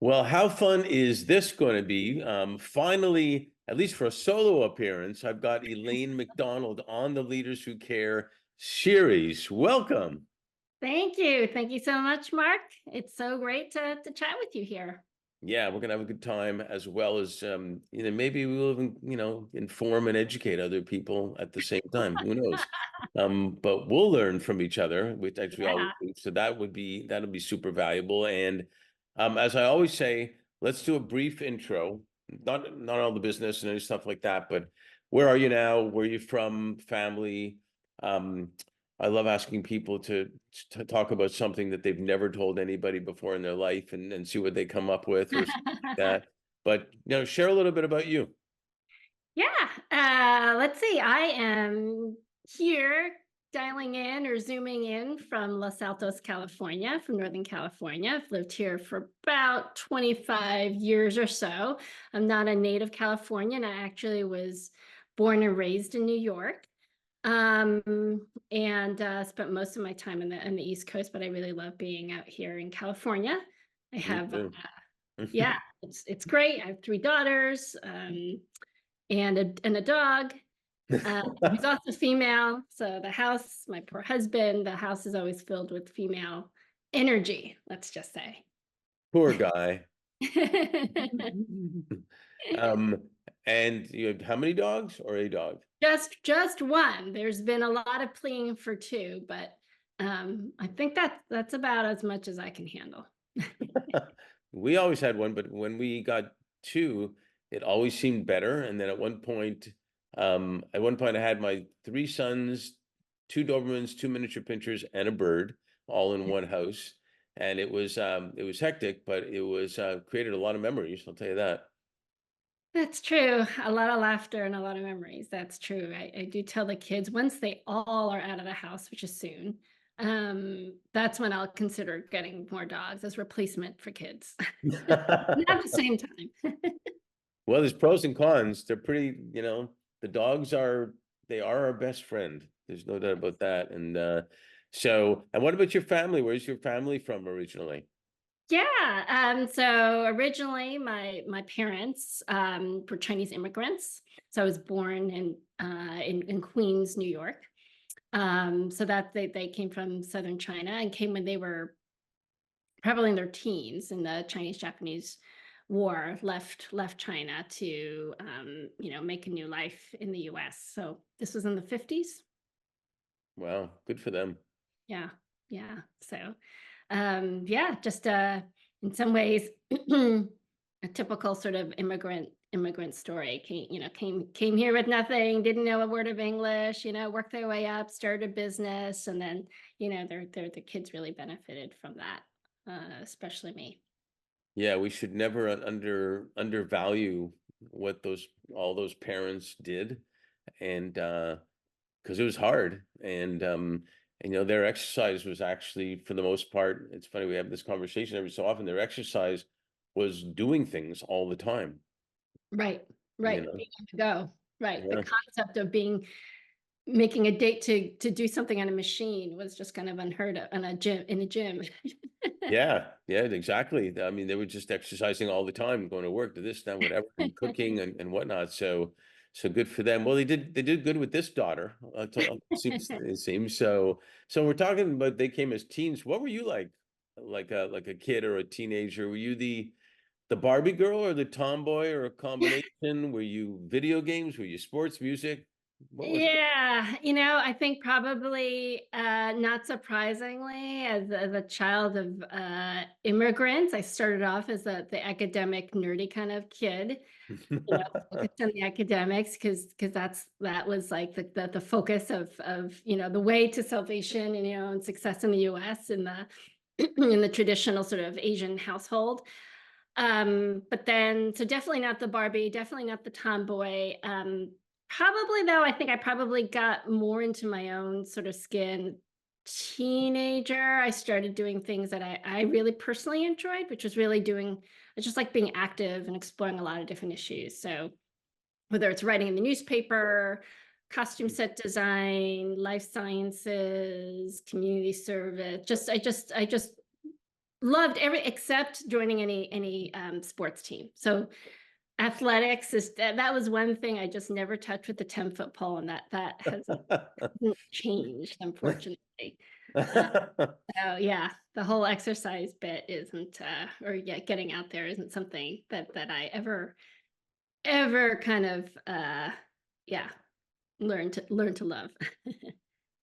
Well, how fun is this going to be? Finally, at least for a solo appearance, I've got Elaine MacDonald on the Leaders Who Care series. Welcome. Thank you. Thank you so much, Mark. It's so great to chat with you here. Yeah, we're gonna have a good time as well as maybe we will even, inform and educate other people at the same time. Who knows? But we'll learn from each other, which as we always Yeah. do. So that'll be super valuable. And as I always say, let's do a brief intro. Not all the business and any stuff like that, but where are you now? Where are you from? Family? Um, I love asking people to talk about something that they've never told anybody before in their life and see what they come up with or something like that. But share a little bit about you. Yeah. Let's see. I am here dialing in or zooming in from Los Altos, California, from Northern California. I've lived here for about 25 years or so. I'm not a native Californian. I actually was born and raised in New York. And spent most of my time in the East Coast, but I really love being out here in California. I Me have, too. yeah, it's great. I have three daughters, and a dog. He's also female. So the house, my poor husband, the house is always filled with female energy, let's just say. Poor guy. Um, and you have how many dogs or a dog? Just one. There's been a lot of pleading for two, but I think that's about as much as I can handle. We always had one, but when we got two, it always seemed better. And then at one point I had my three sons, two Dobermans, two miniature pinchers, and a bird all in one house. And it was hectic, but it was created a lot of memories, I'll tell you that. That's true. A lot of laughter and a lot of memories. That's true. I do tell the kids once they all are out of the house, which is soon, that's when I'll consider getting more dogs as replacement for kids. Not at the same time. Well, there's pros and cons. They're pretty, the dogs they are our best friend. There's no doubt about that. And what about your family? Where's your family from originally? Yeah. So originally my parents were Chinese immigrants. So I was born in Queens, New York. So that they came from southern China and came when they were probably in their teens, and the Chinese-Japanese War left China to make a new life in the US. So this was in the 50s. Wow, good for them. Yeah, yeah. So yeah, just in some ways a typical sort of immigrant story. Came here with nothing, didn't know a word of English, worked their way up, started a business, and then the kids really benefited from that, especially me. Yeah, we should never undervalue what those all those parents did, and because it was hard, and their exercise was actually for the most part. It's funny we have this conversation every so often. Their exercise was doing things all the time. Right, You right. know, Being on the go. Right. The yeah. concept of making a date to do something on a machine was just kind of unheard of in a gym. Yeah, yeah, exactly. I mean, they were just exercising all the time, going to work, to this, that, whatever, and cooking and whatnot. So good for them. Well, they did good with this daughter. It seems so. So we're talking about they came as teens. What were you like a kid or a teenager? Were you the Barbie girl or the tomboy or a combination? Were you video games? Were you sports, music? What was it? Yeah, I think probably not surprisingly, as a child of immigrants, I started off as the academic nerdy kind of kid, focused on the academics because that was like the focus of the way to salvation and success in the US in the in the traditional sort of Asian household. But then, so definitely not the Barbie, definitely not the tomboy. Probably though, I think I probably got more into my own sort of skin teenager. I started doing things that I really personally enjoyed, which was really doing, it's just like being active and exploring a lot of different issues. So whether it's writing in the newspaper, costume set design, life sciences, community service, I just Loved every except joining any sports team. So athletics is that was one thing I just never touched with the 10-foot pole, and that hasn't changed, unfortunately. Uh, so yeah, the whole exercise bit isn't, or yeah, getting out there isn't something that I ever kind of, yeah, learn to love.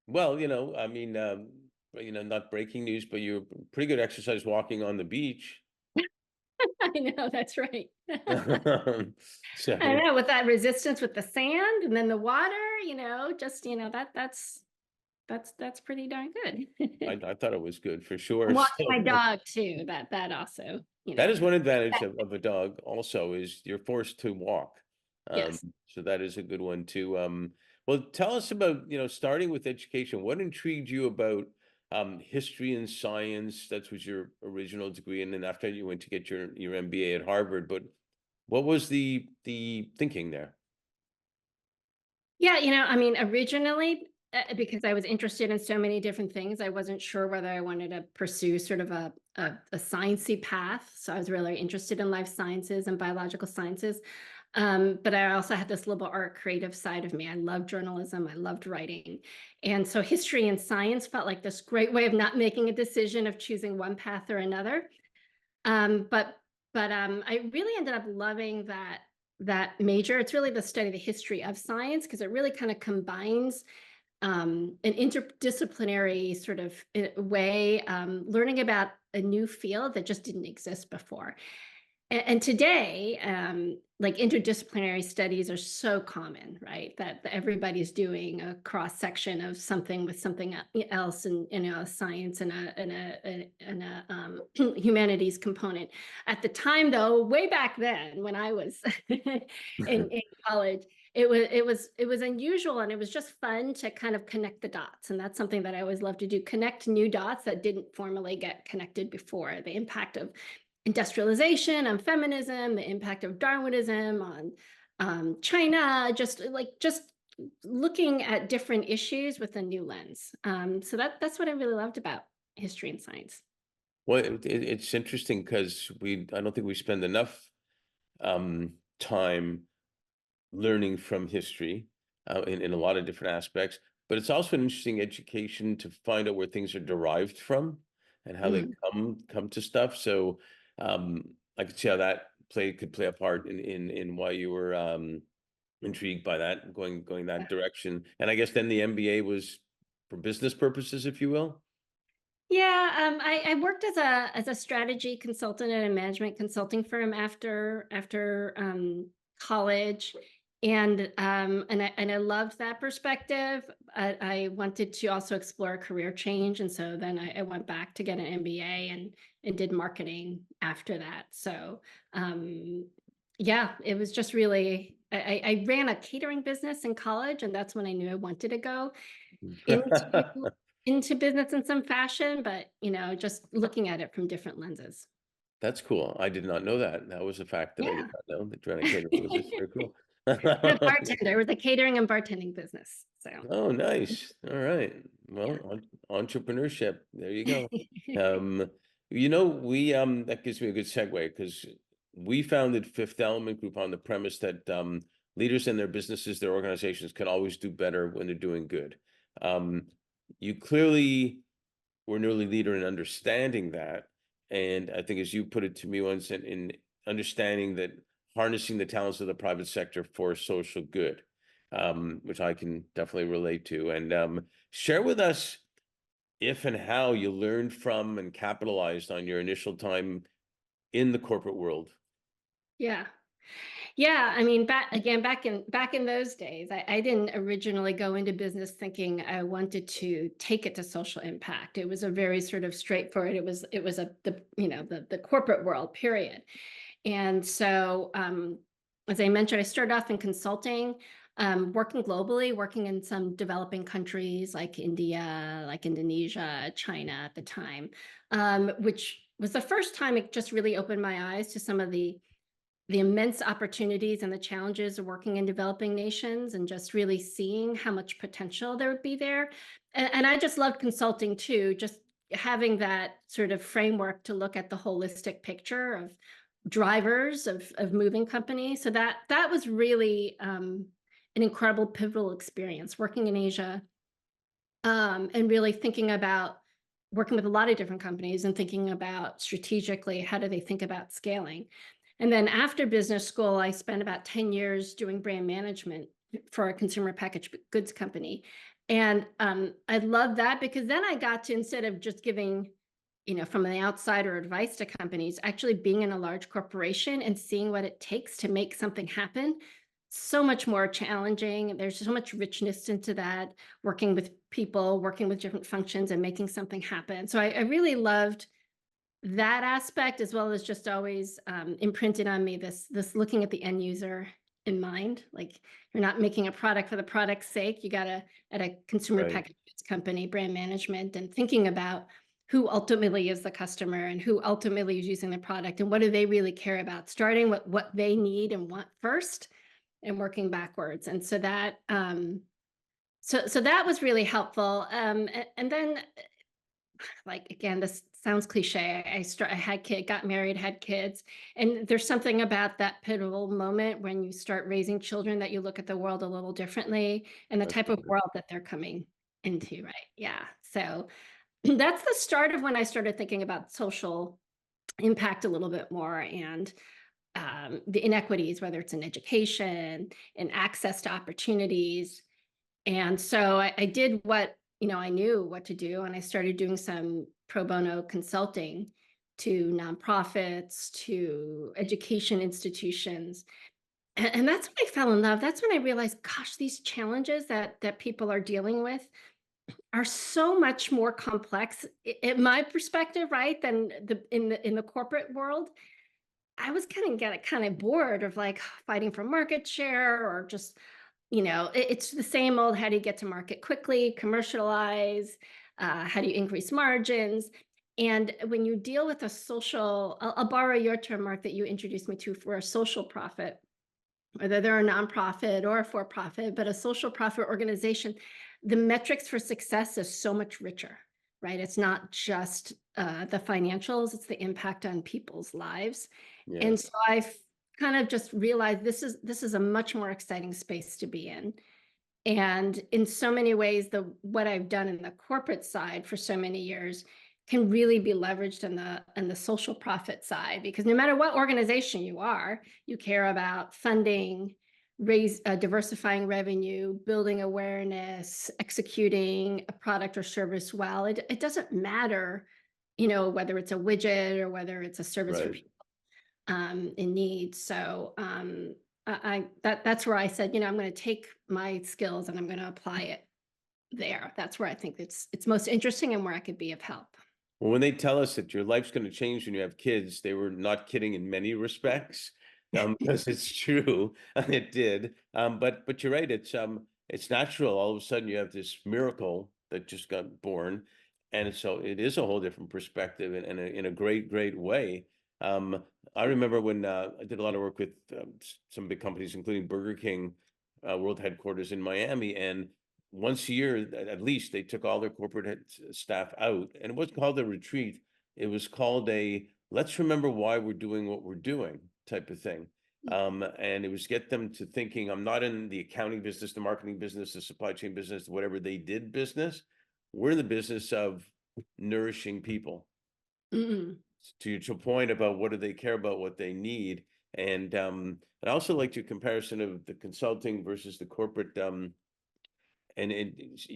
Well, I mean, not breaking news, but you're pretty good exercise walking on the beach. I know, that's right. I So know, with that resistance with the sand and then the water, just, that's pretty darn good. I thought it was good for sure. And walking my So dog too, that also, that is one advantage that of a dog also is you're forced to walk. Um, yes. so that is a good one too. Well, tell us about, starting with education. What intrigued you about history and science? That was your original degree, and then after you went to get your MBA at Harvard. But what was the thinking there? Yeah, I mean, originally, because I was interested in so many different things, I wasn't sure whether I wanted to pursue sort of a sciencey path. So I was really interested in life sciences and biological sciences. But I also had this liberal art creative side of me. I loved journalism. I loved writing. And so history and science felt like this great way of not making a decision of choosing one path or another. Um, but I really ended up loving that major. It's really the study, the history of science, because it really kind of combines an interdisciplinary sort of way, learning about a new field that just didn't exist before. And today, like interdisciplinary studies are so common, right? That everybody's doing a cross section of something with something else, and a science and a humanities component. At the time, though, way back then, when I was in college, it was unusual, and it was just fun to kind of connect the dots, and that's something that I always love to do: connect new dots that didn't formally get connected before. The impact of industrialization, on feminism, the impact of Darwinism on China, just looking at different issues with a new lens. So that's what I really loved about history and science. Well, it's interesting because I don't think we spend enough time learning from history in a lot of different aspects, but it's also an interesting education to find out where things are derived from and how they Mhm. come to stuff. So I could see how that could play a part in why you were intrigued by that, going that direction. And I guess then the MBA was for business purposes, if you will. Yeah, I worked as a strategy consultant at a management consulting firm after college, and I loved that perspective. I wanted to also explore a career change, and so then I went back to get an MBA and did marketing after that. So yeah, it was just really I ran a catering business in college, and that's when I knew I wanted to go into into business in some fashion, but, just looking at it from different lenses. That's cool. I did not know that. That was a fact that I did Yeah. not know. That ran a catering business. Very cool. And a bartender with a catering and bartending business, so. Oh, nice. All right. Yeah. Well, entrepreneurship. There you go. We that gives me a good segue because we founded Fifth Element Group on the premise that leaders in their businesses, their organizations can always do better when they're doing good. Um, you clearly were an early leader in understanding that. And I think as you put it to me once in understanding that harnessing the talents of the private sector for social good, which I can definitely relate to. And share with us if and how you learned from and capitalized on your initial time in the corporate world. Yeah. Yeah, I mean, back in those days, I didn't originally go into business thinking I wanted to take it to social impact. It was a very sort of straightforward. It was the corporate world, period. And so, as I mentioned, I started off in consulting, working globally, working in some developing countries like India, like Indonesia, China at the time, which was the first time it just really opened my eyes to some of the immense opportunities and the challenges of working in developing nations, and just really seeing how much potential there would be there. And I just loved consulting too, just having that sort of framework to look at the holistic picture of drivers of moving companies. So that was really an incredible pivotal experience working in Asia, and really thinking about working with a lot of different companies and thinking about strategically how do they think about scaling. And then after business school, I spent about 10 years doing brand management for a consumer packaged goods company. And I love that because then I got to, instead of just giving, from the outsider advice to companies, actually being in a large corporation and seeing what it takes to make something happen. So much more challenging. There's so much richness into that, working with people, working with different functions and making something happen. So I really loved that aspect, as well as just always imprinted on me this looking at the end user in mind. Like, you're not making a product for the product's sake. You gotta, at a consumer Right. packaged goods company, brand management, and thinking about who ultimately is the customer and who ultimately is using the product and what do they really care about, starting with what they need and want first and working backwards. And so that so that was really helpful. And then, like, again, this sounds cliche. I had got married, had kids, and there's something about that pivotal moment when you start raising children that you look at the world a little differently and the That's type of world that they're coming into, right? Yeah. So that's the start of when I started thinking about social impact a little bit more, and the inequities, whether it's in education and access to opportunities. And so I did what, I knew what to do, and I started doing some pro bono consulting to nonprofits, to education institutions. And that's when I fell in love. That's when I realized, gosh, these challenges that people are dealing with are so much more complex, in my perspective, right, than in the corporate world. I was getting kind of bored of, like, fighting for market share, or just, it's the same old, how do you get to market quickly, commercialize, how do you increase margins? And when you deal with a social, I'll borrow your term, Mark, that you introduced me to, for a social profit, whether they're a nonprofit or a for-profit, but a social profit organization, the metrics for success is so much richer, right? It's not just the financials, it's the impact on people's lives. yeah. And so I've kind of just realized this is a much more exciting space to be in. And in so many ways, what I've done in the corporate side for so many years can really be leveraged in the social profit side, because no matter what organization you are, you care about funding, diversifying revenue, building awareness, executing a product or service well. It doesn't matter, whether it's a widget or whether it's a service for Right. people in need. So that's where I said, I'm going to take my skills and I'm going to apply it there. That's where I think it's most interesting and where I could be of help. Well, when they tell us that your life's going to change when you have kids, they were not kidding in many respects, because it's true, and it did. But you're right. It's natural. All of a sudden, you have this miracle that just got born, and so it is a whole different perspective, in a great way. Um, I remember when I did a lot of work with some big companies, including Burger King, world headquarters in Miami, and once a year at least they took all their corporate staff out, and it wasn't called a retreat. It was called a let's remember why we're doing what we're doing type of thing. And it was get them to thinking, I'm not in the accounting business, the marketing business, the supply chain business, whatever they did business. We're in the business of nourishing people. Mm-mm. To your point about what do they care about, what they need. And I also liked your comparison of the consulting versus the corporate. And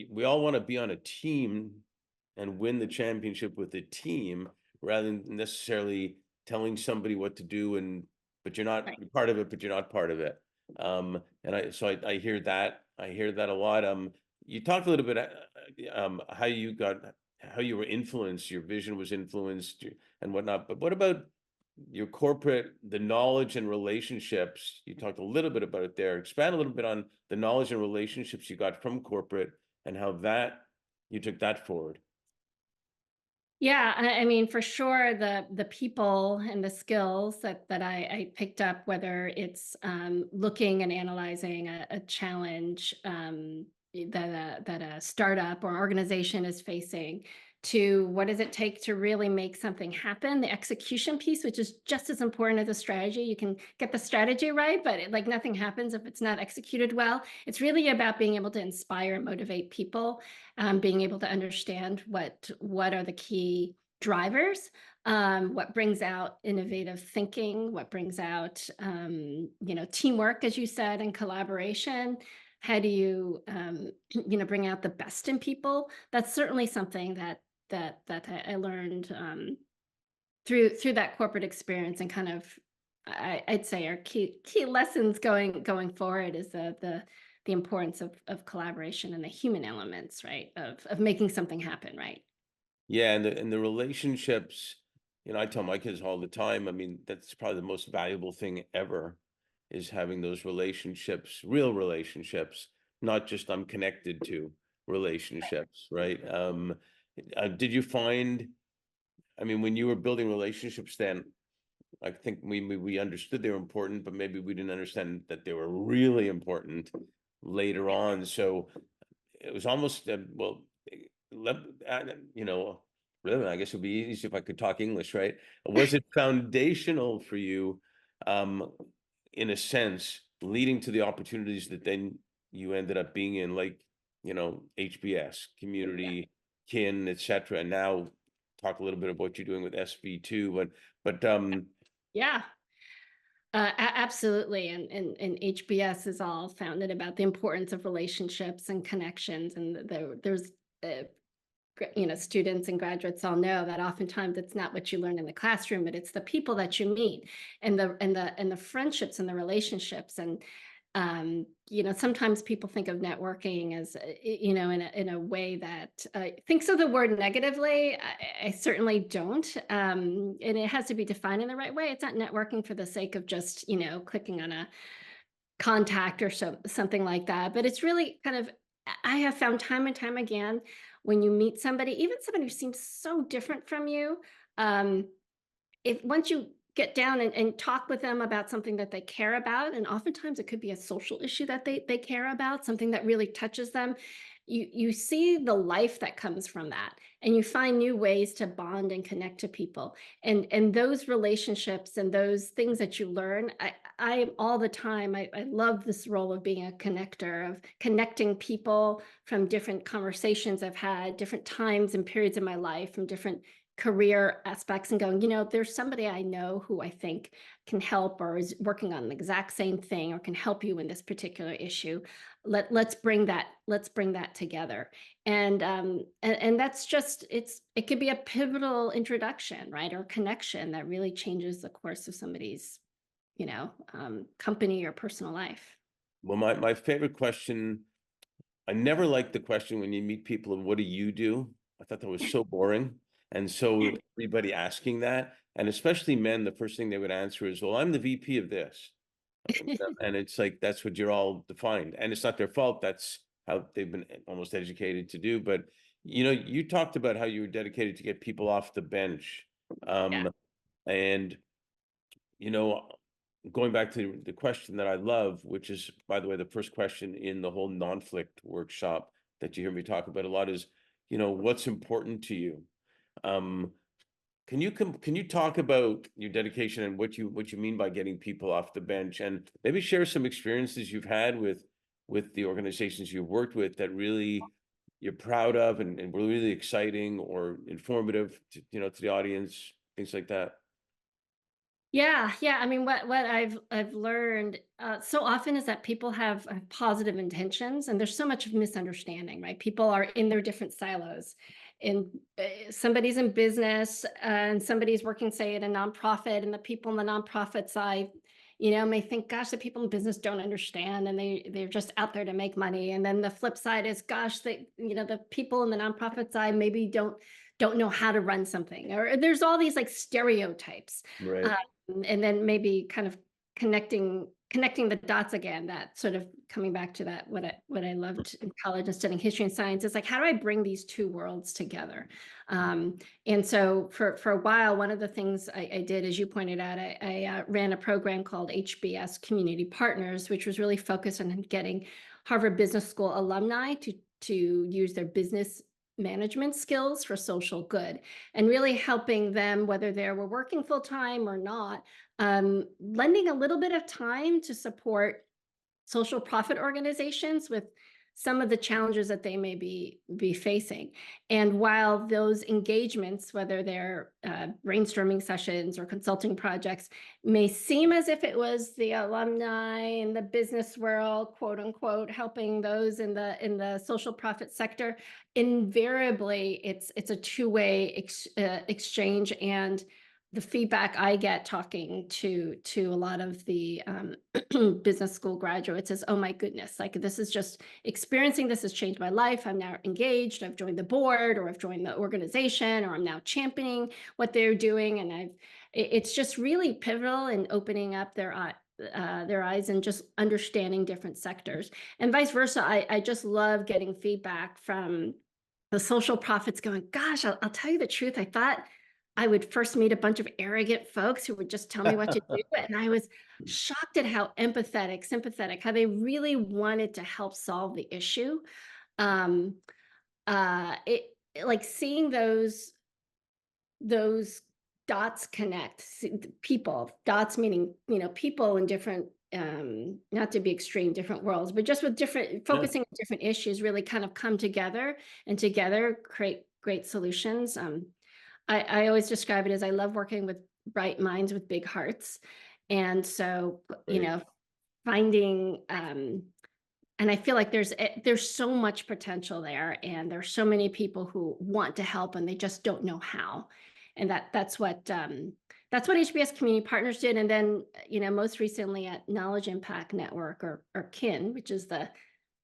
we all want to be on a team and win the championship with a team, rather than necessarily telling somebody what to do, and but you're not, Right. you're part of it, but you're not part of it. And I hear that, a lot. You talked a little bit how you got, how you were influenced, your vision was influenced, and whatnot. But what about your corporate, the knowledge and relationships? You talked a little bit about it there. Expand a little bit on the knowledge and relationships you got from corporate, and how that you took that forward. Yeah, I mean, for sure, the people and the skills that I picked up, whether it's looking and analyzing a challenge that a startup or organization is facing, to what does it take to really make something happen, the execution piece, which is just as important as the strategy. You can get the strategy right, but like nothing happens if it's not executed well. It's really about being able to inspire and motivate people, being able to understand what are the key drivers, what brings out innovative thinking, what brings out teamwork, as you said, and collaboration. How do you bring out the best in people? That's certainly something that I learned through that corporate experience, and kind of I'd say our key lessons going forward is the importance of collaboration and the human elements, right? Of making something happen, right? Yeah, and the relationships, I tell my kids all the time, I mean, that's probably the most valuable thing ever, is having those relationships, real relationships, not just I'm connected to relationships, right? Did you find, I mean, when you were building relationships then, I think we understood they were important, but maybe we didn't understand that they were really important later on. So it was almost well, let, uh, you know, really, I guess it'd be easy if I could talk English, right? Was it foundational for you, um, in a sense, leading to the opportunities that then you ended up being in, like, HBS, Yeah. community, kin, etc. And now talk a little bit about what you're doing with SB2, but Yeah. Absolutely, and HBS is all founded about the importance of relationships and connections, and there's uh, students and graduates all know that oftentimes it's not what you learn in the classroom, but it's the people that you meet, and the friendships and the relationships. And sometimes people think of networking as in a way that thinks of the word negatively. I certainly don't, and it has to be defined in the right way. It's not networking for the sake of just clicking on a contact or something like that. But it's really kind of, I have found time and time again, when you meet somebody, even somebody who seems so different from you, um, if once you get down and talk with them about something that they care about, and oftentimes it could be a social issue that they care about, something that really touches them, you see the life that comes from that, and you find new ways to bond and connect to people, and those relationships and those things that you learn. I all the time, I love this role of being a connector, of connecting people from different conversations I've had, different times and periods in my life, from different career aspects, and going, there's somebody I know who I think can help, or is working on the exact same thing, or can help you in this particular issue. Let's bring that together. And that's just, it could be a pivotal introduction, right? Or connection that really changes the course of somebody's, company or personal life. well, my favorite question, I never liked the question when you meet people of what do you do? I thought that was so boring. And so everybody asking that, and especially men, the first thing they would answer is, well, I'm the VP of this. And it's like, that's what you're all defined. And it's not their fault. That's how they've been almost educated to do. But, you talked about how you were dedicated to get people off the bench. Yeah. And, you know, going back to the question that I love, which is, by the way, the first question in the whole non-flict workshop that you hear me talk about a lot is, what's important to you? Um, can you talk about your dedication and what you mean by getting people off the bench, and maybe share some experiences you've had with the organizations you've worked with that really you're proud of and were really exciting or informative to the audience, things like that. Yeah, yeah. I mean, what I've learned so often is that people have positive intentions, and there's so much misunderstanding, right? People are in their different silos, and somebody's in business, and somebody's working, say, at a nonprofit, and the people in the nonprofit side, may think, gosh, the people in business don't understand, and they're just out there to make money. And then the flip side is, gosh, the people in the nonprofit side maybe don't know how to run something, or there's all these like stereotypes. Right. And then maybe kind of connecting the dots again, that sort of coming back to that, what I loved in college and studying history and science, is like, how do I bring these two worlds together? And so for a while, one of the things I did, as you pointed out, I ran a program called HBS Community Partners, which was really focused on getting Harvard Business School alumni to use their business management skills for social good, and really helping them, whether they were working full time or not, lending a little bit of time to support social profit organizations with some of the challenges that they may be facing. And while those engagements, whether they're brainstorming sessions or consulting projects, may seem as if it was the alumni in the business world, quote unquote, helping those in the social profit sector, invariably it's a two-way exchange. And the feedback I get talking to a lot of the business school graduates is, oh my goodness, like this is just experiencing this has changed my life. I'm now engaged. I've joined the board, or I've joined the organization, or I'm now championing what they're doing, and it's just really pivotal in opening up their eyes and just understanding different sectors, and vice versa. I just love getting feedback from the social profits going, gosh, I'll tell you the truth. I thought I would first meet a bunch of arrogant folks who would just tell me what to do. And I was shocked at how empathetic, sympathetic, how they really wanted to help solve the issue. Um, like seeing those dots connect, people, dots meaning, people in different, not to be extreme, different worlds, but just with different, Yeah, focusing on different issues, really kind of come together and together create great solutions. I always describe it as I love working with bright minds with big hearts. And so, right. finding, and I feel like there's so much potential there, and there's so many people who want to help and they just don't know how. And that's what HBS Community Partners did. And then, most recently at Knowledge Impact Network, or KIN, which is the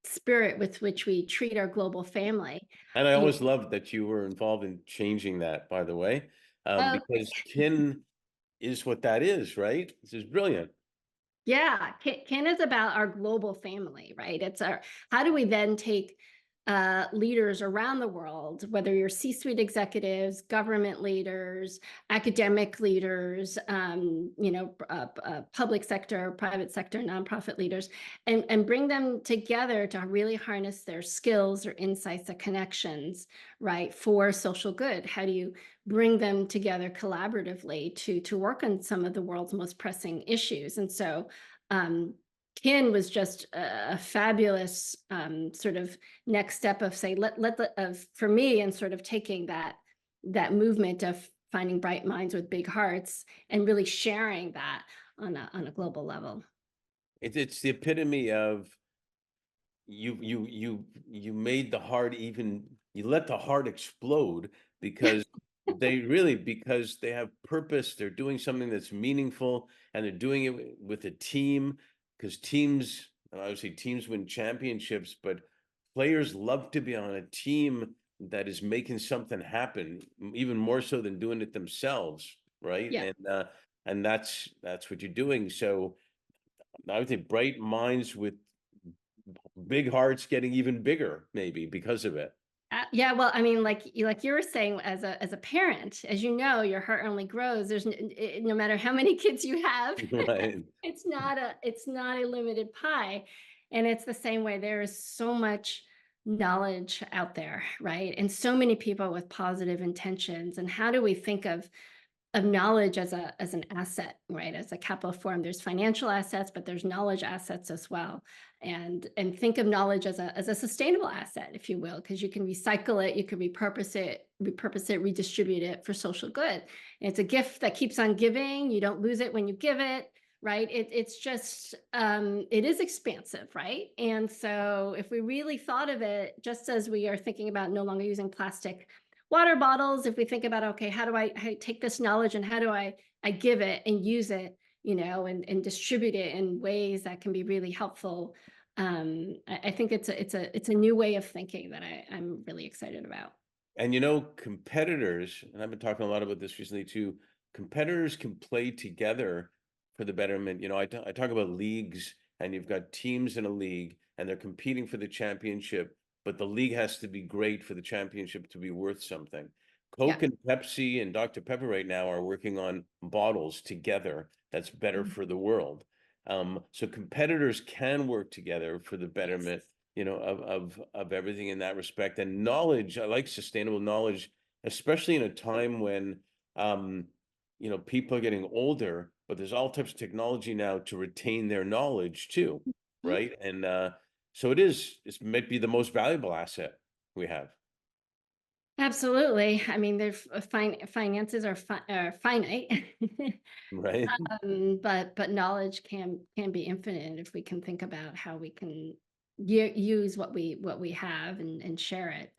spirit with which we treat our global family. And I You always loved that you were involved in changing that, by the way, know, because kin is what that is, right? This is brilliant. Yeah, Can is about our global family, right? It's our how do we then take leaders around the world, whether you're C-suite executives, government leaders, academic leaders, public sector, private sector, nonprofit leaders, and bring them together to really harness their skills, their insights, their connections, right, for social good. How do you bring them together collaboratively to work on some of the world's most pressing issues? And so um, Kin was just a fabulous sort of next step of say for me, and sort of taking that movement of finding bright minds with big hearts and really sharing that on a global level. It's the epitome of you made the heart even you let the heart explode because because they have purpose, they're doing something that's meaningful, and they're doing it with a team, because teams, and obviously teams win championships, but players love to be on a team that is making something happen, even more so than doing it themselves, right? Yeah. And that's what you're doing. So I would say bright minds with big hearts getting even bigger, maybe because of it. Yeah, well, I mean, like you were saying, as a parent, as you know, your heart only grows. No matter how many kids you have, Right. it's not a limited pie, and it's the same way. There is so much knowledge out there, right? And so many people with positive intentions. And how do we think of knowledge as an asset, right? As a capital form? There's financial assets, but there's knowledge assets as well. And think of knowledge as a sustainable asset, if you will, because you can recycle it, you can repurpose it, redistribute it for social good. And it's a gift that keeps on giving. You don't lose it when you give it, right? It's just it is expansive, right? And so if we really thought of it, just as we are thinking about no longer using plastic water bottles, if we think about, okay, how do I take this knowledge and how do I give it and use it, and distribute it in ways that can be really helpful. I think it's a new way of thinking that I'm really excited about. And competitors, and I've been talking a lot about this recently too, competitors can play together for the betterment. I talk about leagues, and you've got teams in a league and they're competing for the championship, but the league has to be great for the championship to be worth something. Yeah. Coke and Pepsi and Dr. Pepper right now are working on bottles together that's better Mm. for the world. So competitors can work together for the Yes. betterment. of everything in that respect. And knowledge, I like sustainable knowledge, especially in a time when um, people are getting older, but there's all types of technology now to retain their knowledge too, Mhm. right? And so it might be the most valuable asset we have, Absolutely. I mean, there's finances are finite, right? but knowledge can be infinite if we can think about how we can use what we have and share it.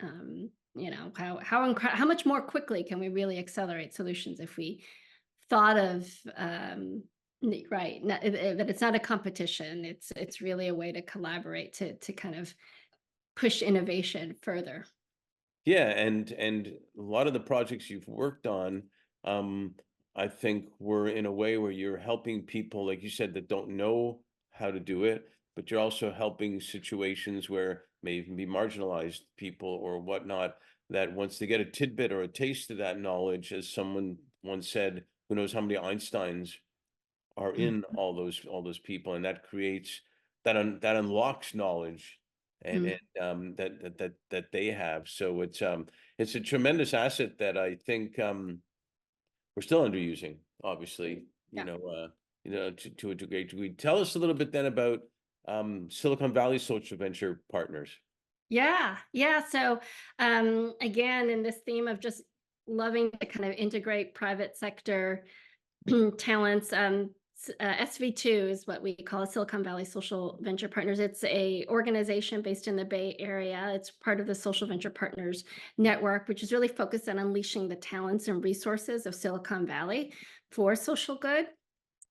How much more quickly can we really accelerate solutions if we thought of right that it's not a competition. It's really a way to collaborate to kind of push innovation further. Yeah, and a lot of the projects you've worked on, um, I think were in a way where you're helping people, like you said, that don't know how to do it, but you're also helping situations where may even be marginalized people or whatnot, that once they get a tidbit or a taste of that knowledge, as someone once said, who knows how many Einsteins are in all those people, and that creates that unlocks knowledge and Mhm. that they have. So it's a tremendous asset that I think we're still underusing, obviously, Yeah. to a great degree. Tell us a little bit then about Silicon Valley social venture partners. Yeah, yeah. So, again, in this theme of just loving to kind of integrate private sector talents, SV2 is what we call Silicon Valley Social Venture Partners. It's a organization based in the Bay Area. It's part of the Social Venture Partners Network, which is really focused on unleashing the talents and resources of Silicon Valley for social good,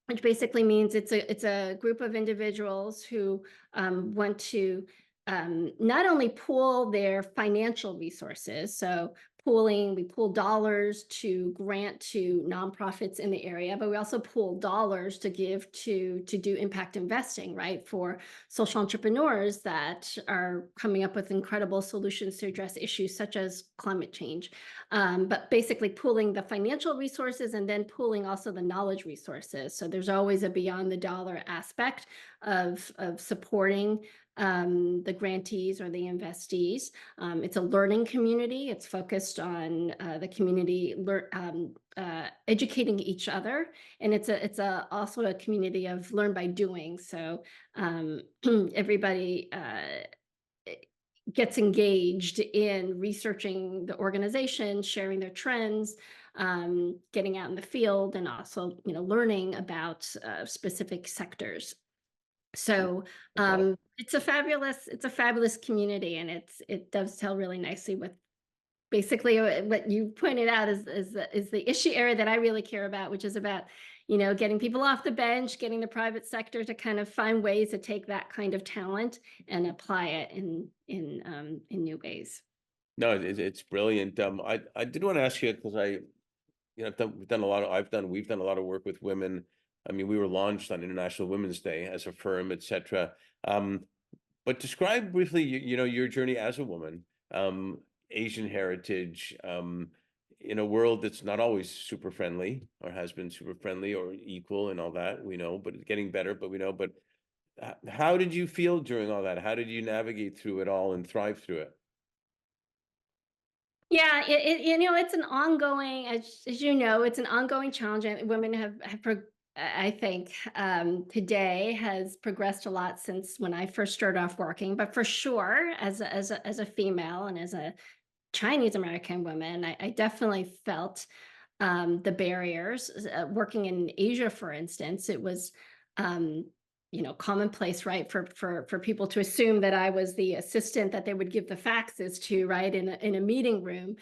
which basically means it's a group of individuals who want to not only pool their financial resources, so we pool dollars to grant to nonprofits in the area, but we also pool dollars to give to do impact investing, right, for social entrepreneurs that are coming up with incredible solutions to address issues such as climate change. But basically pooling the financial resources and then pooling also the knowledge resources. So there's always a beyond the dollar aspect of supporting the grantees or the investees. It's a learning community. It's focused on the community educating each other, and it's also a community of learn by doing. So everybody gets engaged in researching the organization, sharing their trends, getting out in the field, and also learning about specific sectors. So That's awesome. it's a fabulous community, and it dovetail really nicely with basically what you pointed out is the issue area that I really care about, which is about getting people off the bench, getting the private sector to kind of find ways to take that kind of talent and apply it in new ways. No, it's brilliant. I did want to ask you because we've done a lot of work with women. I mean, we were launched on International Women's Day as a firm, etc. Um, but describe briefly, your journey as a woman, um, Asian heritage, in a world that's not always super friendly or has been super friendly or equal and all that, we know, but it's getting better, but we know, but how did you feel during all that? How did you navigate through it all and thrive through it? Yeah, it's an ongoing, as you know, it's an ongoing challenge, and women I think today has progressed a lot since when I first started off working. But for sure, as a female and as a Chinese American woman, I definitely felt the barriers. Working in Asia, for instance, it was um, commonplace, right, for people to assume that I was the assistant that they would give the faxes to, right, in a meeting room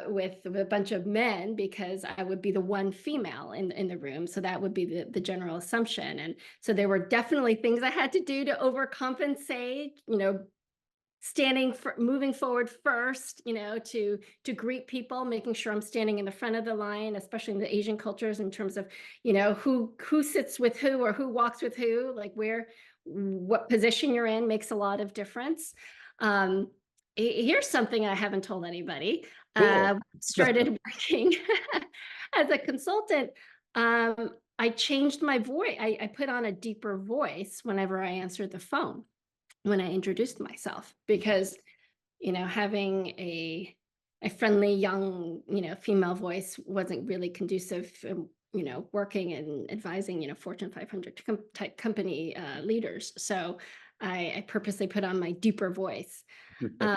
with a bunch of men, because I would be the one female in the room. So that would be the general assumption, and so there were definitely things I had to do to overcompensate. Standing for moving forward first, to greet people, making sure I'm standing in the front of the line, especially in the Asian cultures, in terms of, who sits with who or who walks with who, like what position you're in makes a lot of difference. Um, Here's something I haven't told anybody. Cool. Started working as a consultant. I changed my voice. I put on a deeper voice whenever I answered the phone, when I introduced myself, because, having a friendly young, female voice wasn't really conducive, working and advising, Fortune 500 type company leaders. So I purposely put on my deeper voice. Um,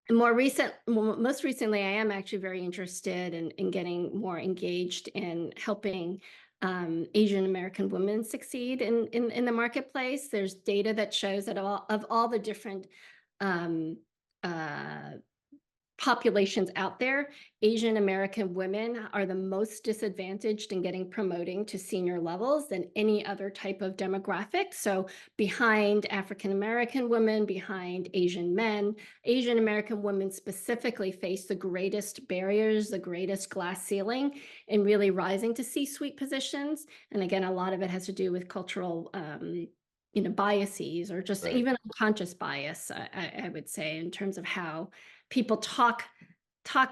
most recently, I am actually very interested in getting more engaged in helping Asian American women succeed in the marketplace. There's data that shows that all the different um, uh, populations out there, Asian American women are the most disadvantaged in getting promoting to senior levels than any other type of demographic. So behind African American women, behind Asian men, Asian American women specifically face the greatest barriers, the greatest glass ceiling in really rising to C-suite positions. And again, a lot of it has to do with cultural biases, or just Right. even unconscious bias, I would say, in terms of how people talk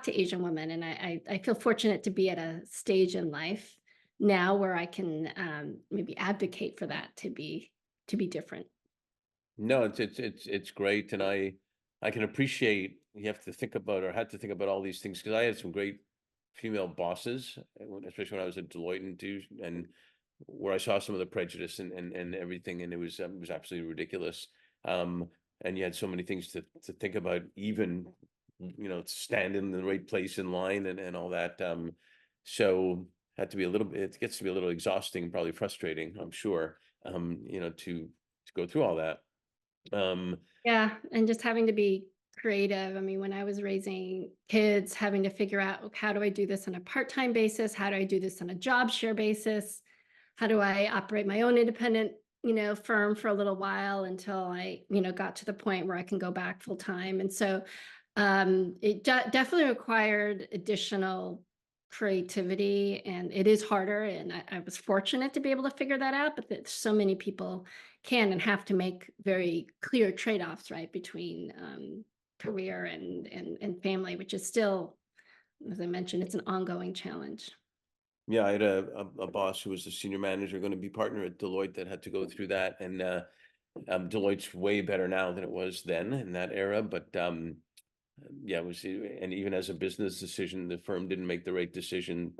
to Asian women. And I feel fortunate to be at a stage in life now where I can maybe advocate for that to be different. No, it's great, and I can appreciate you have to think about or had to think about all these things because I had some great female bosses, especially when I was at Deloitte and where I saw some of the prejudice and everything, and it was absolutely ridiculous. Um, and you had so many things to think about, even stand in the right place in line and all that. So had to be a little bit. It gets to be a little exhausting, probably frustrating, I'm sure. To go through all that. Um, Yeah, and just having to be creative. I mean, when I was raising kids, having to figure out, "Okay, how do I do this on a part-time basis? How do I do this on a job share basis? How do I operate my own independent, firm for a little while until I, got to the point where I can go back full time?" And so it definitely required additional creativity, and it is harder. And I was fortunate to be able to figure that out, but that so many people can and have to make very clear trade-offs, right, between career and family, which is still, as I mentioned, it's an ongoing challenge. yeah, I had a boss who was a senior manager, going to be partner at Deloitte that had to go through that, and Deloitte's way better now than it was then in that era. But yeah, it was, and even as a business decision, the firm didn't make the right decision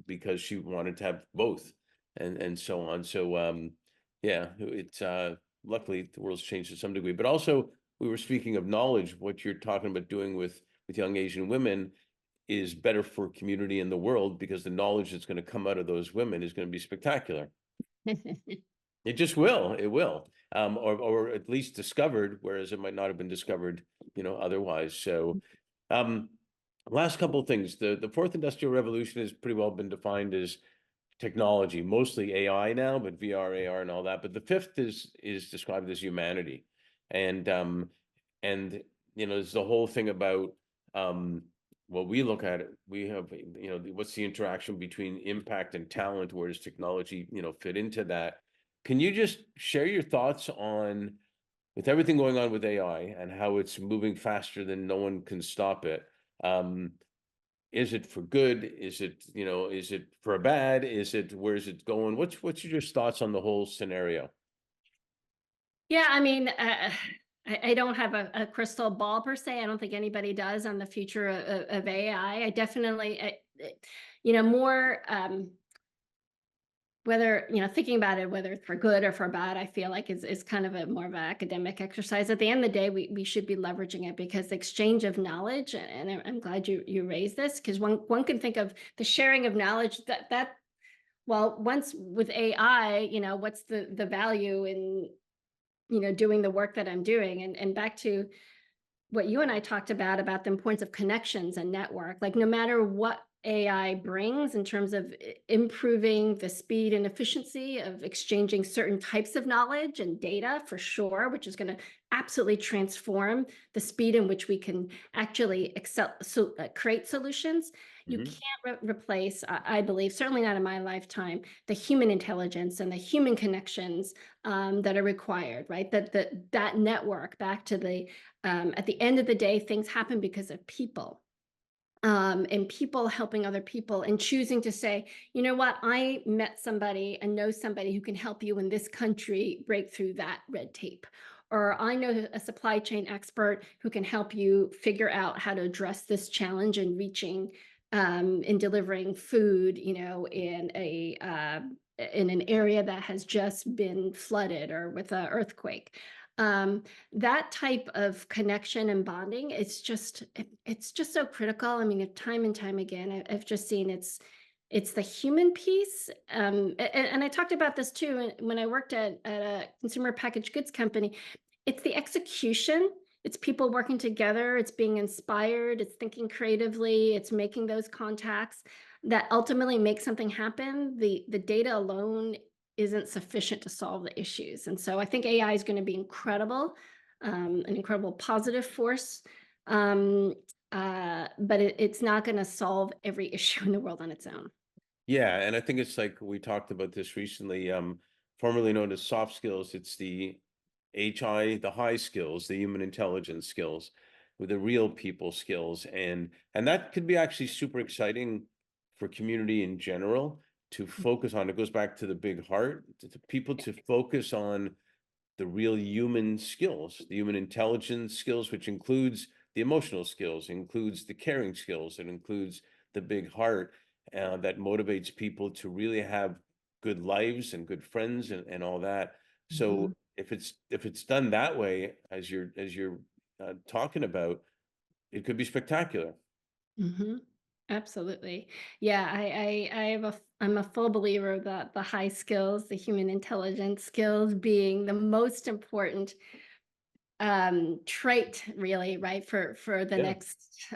because she wanted to have both and so on. So yeah, it's luckily the world's changed to some degree. But also we were speaking of knowledge, what you're talking about doing with young Asian women is better for community in the world because the knowledge that's going to come out of those women is going to be spectacular. It just will. It will. Or at least discovered, whereas it might not have been discovered, otherwise. So um last couple of things. The fourth industrial revolution has pretty well been defined as technology, mostly AI now, but VR, AR, and all that. But the fifth is described as humanity, and there's the whole thing about well, we look at it. We have what's the interaction between impact and talent? Where does technology fit into that? Can you just share your thoughts on with everything going on with AI and how it's moving faster than no one can stop it? Um, is it for good? Is it for bad? Where is it going? What's your just thoughts on the whole scenario? Yeah, I mean, I don't have a crystal ball per se. I don't think anybody does on the future of AI. I definitely, more whether, thinking about it, whether it's for good or for bad, I feel like is kind of a more of an academic exercise. At the end of the day, we should be leveraging it because the exchange of knowledge, and I'm glad you raised this, because one can think of the sharing of knowledge that well, once with AI, what's the value in doing the work that I'm doing. And back to what you and I talked about the importance of connections and network. Like, no matter what AI brings in terms of improving the speed and efficiency of exchanging certain types of knowledge and data, for sure, which is going to absolutely transform the speed in which we can actually create solutions. You Mhm. can't replace, I believe, certainly not in my lifetime, the human intelligence and the human connections that are required, right? That network, back to the at the end of the day, things happen because of people, and people helping other people and choosing to say, you know what, I met somebody and know somebody who can help you in this country break through that red tape. or I know a supply chain expert who can help you figure out how to address this challenge in reaching in delivering food, in an area that has just been flooded or with an earthquake. That type of connection and bonding, it's just so critical. I mean, time and time again, I've just seen it's the human piece. And I talked about this too when I worked at a consumer packaged goods company. It's the execution. It's people working together. It's being inspired. It's thinking creatively. It's making those contacts that ultimately make something happen. The data alone isn't sufficient to solve the issues. And so I think AI is going to be incredible, an incredible positive force. Um, but it's not going to solve every issue in the world on its own. Yeah, and I think it's like we talked about this recently, formerly known as soft skills. It's the HI, the high skills, the human intelligence skills, with the real people skills, and that could be actually super exciting for community in general to focus on. It goes back to the big heart, to people to focus on the real human skills, the human intelligence skills, which includes the emotional skills, includes the caring skills, it includes the big heart that motivates people to really have good lives and good friends and all that. So Mhm. if it's done that way, as you're talking about, it could be spectacular. Mhm. Absolutely. Yeah, I'm a full believer that the high skills, the human intelligence skills being the most important trait really, right? For the Yeah, next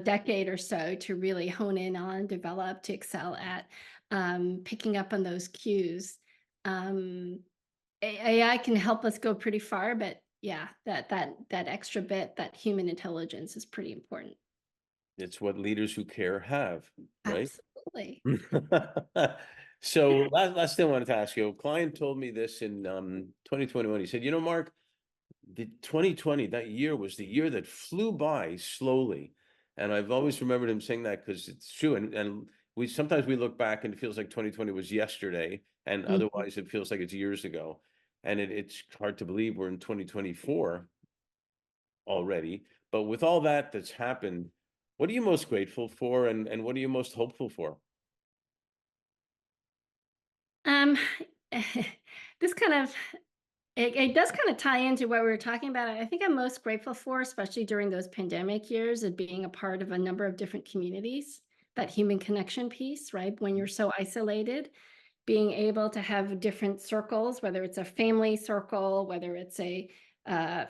decade or so to really hone in on, develop, to excel at picking up on those cues. Um AI can help us go pretty far, but yeah, that extra bit, that human intelligence is pretty important. it's what leaders who care have, right? Absolutely. So last thing I wanted to ask you, a client told me this in 2021. He said, Mark, the 2020, that year was the year that flew by slowly. And I've always remembered him saying that because it's true. And we sometimes we look back and it feels like 2020 was yesterday, and Mhm. otherwise it feels like it's years ago. And it's hard to believe we're in 2024 already. But with all that that's happened, what are you most grateful for, and what are you most hopeful for? Um, this kind of it does kind of tie into what we were talking about. I think I'm most grateful for, especially during those pandemic years, of being a part of a number of different communities, that human connection piece, right? When you're so isolated, being able to have different circles, whether it's a family circle, whether it's a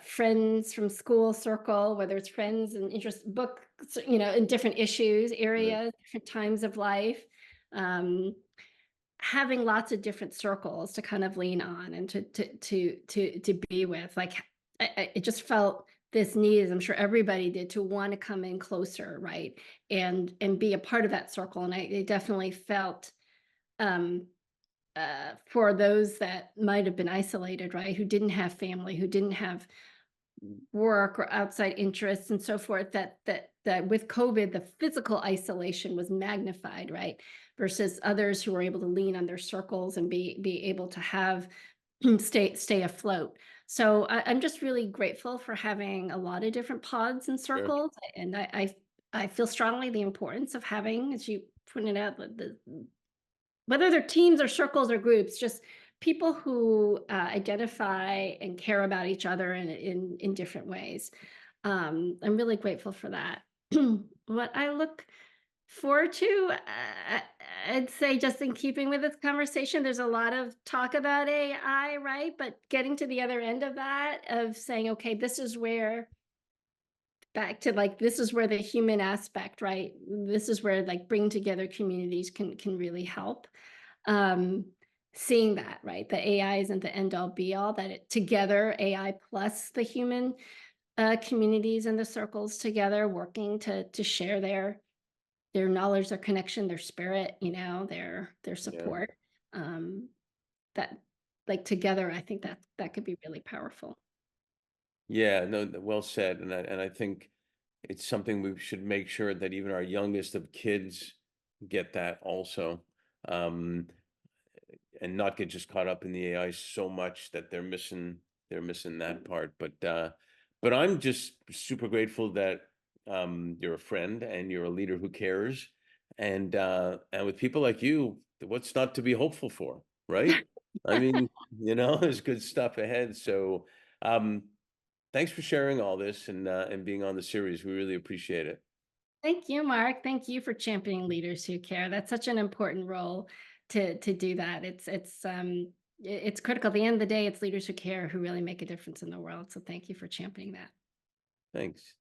friends from school circle, whether it's friends and interest books, in different issues, Right. areas, different times of life. Um, Having lots of different circles to kind of lean on and to be with, like, it just felt this need, as I'm sure everybody did, to want to come in closer, right, and be a part of that circle. And I definitely felt um for those that might have been isolated, right, who didn't have family, who didn't have work or outside interests and so forth, that with COVID, the physical isolation was magnified, right? Versus others who were able to lean on their circles and be able to have stay afloat. So I'm just really grateful for having a lot of different pods and Sure. circles, and I feel strongly the importance of having, as you pointed out, whether they're teams or circles or groups, just people who identify and care about each other in different ways. I'm really grateful for that. What I look forward to, I'd say, just in keeping with this conversation, there's a lot of talk about AI, right? But getting to the other end of that, of saying, okay, this is where, back to, like, this is where the human aspect, right? This is where, like, bringing together communities can really help. um Seeing that, right, the AI isn't the end all be all, that it together, AI plus the human communities and the circles together, working to share their knowledge, their connection, their spirit, their Yeah. support. um that, like, together, I think that could be really powerful. Yeah, no, well said. And I think it's something we should make sure that even our youngest of kids get that also. Um, and not get just caught up in the AI so much that they're missing they're missing that part. But I'm just super grateful that you're a friend and you're a leader who cares. And with people like you, what's not to be hopeful for, right? I mean, there's good stuff ahead. So um, thanks for sharing all this and being on the series. We really appreciate it. Thank you, Mark. Thank you for championing leaders who care. That's such an important role to do that. It's critical. At the end of the day, it's leaders who care who really make a difference in the world. So thank you for championing that. Thanks.